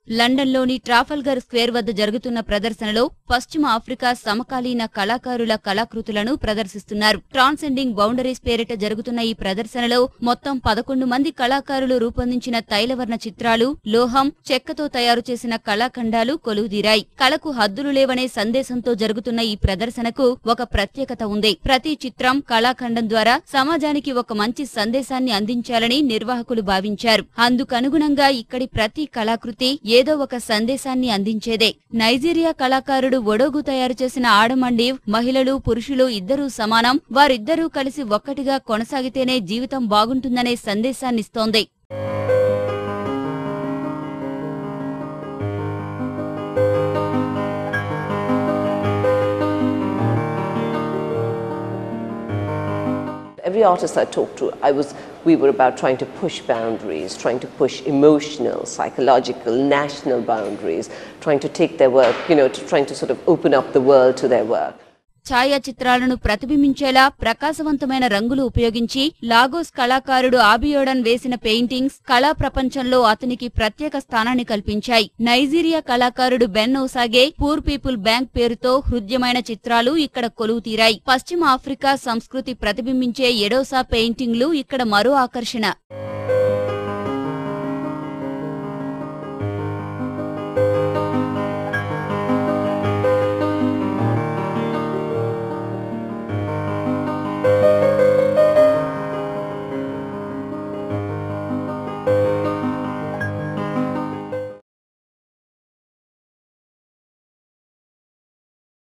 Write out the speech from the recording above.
లండన్లోని ట్రాఫల్గర్ స్క్వేర్ వద్ద జరుగుతున్న ప్రదర్శనలో పశ్చిమ ఆఫ్రికా సమకాలీన కళాకారుల కళాకృతులను ప్రదర్శిస్తున్నారు. ట్రాన్సెండింగ్ బౌండరీస్ పేరిట జరుగుతున్న ఈ ప్రదర్శనలో మొత్తం 11 మంది కళాకారులు రూపొందించిన తైలవర్ణ చిత్రాలు, లోహం, చెక్కతో తయారు చేసిన కళాఖండాలు కొలువుదీరాయి. కళకు హద్దులు లేవనే సందేశంతో జరుగుతున్న ఈ ప్రదర్శనకు ఒక ప్రత్యేకత ఉంది. ప్రతి చిత్రం, కళాఖండం ద్వారా సమాజానికి ఒక మంచి సందేశాన్ని అందించాలని నిర్వాహకులు భావించారు. అందుకనుగుణంగా ఇక్కడి ప్రతి కళాకృతి ఏదో ఒక సందేశాన్ని అందించేదే. నైజీరియా కళాకారుడు ఒడోగు తయారు చేసిన ఆడమండీవ్ మహిళలు, పురుషులు ఇద్దరూ సమానం, వారిద్దరూ కలిసి ఒక్కటిగా కొనసాగితేనే జీవితం బాగుంటుందనే సందేశాన్నిస్తోంది. Every artist I talked to, we were about trying to push boundaries, trying to push emotional, psychological, national boundaries, trying to take their work, trying to sort of open up the world to their work. ఛాయాచిత్రాలను ప్రతిబింబించేలా ప్రకాశవంతమైన రంగులు ఉపయోగించి Lagos కళాకారుడు ఆబియోడన్ వేసిన paintings కళా ప్రపంచంలో అతనికి ప్రత్యేక స్థానాన్ని కల్పించాయి. నైజీరియా కళాకారుడు బెన్ ఓసాగే పూర్ పీపుల్ బ్యాంక్ పేరుతో హృద్యమైన చిత్రాలు ఇక్కడ కొలువుతీరాయి. పశ్చిమ ఆఫ్రికా సంస్కృతి ప్రతిబింబించే ఎడోసా పెయింటింగ్లు ఇక్కడ మరో ఆకర్షణ.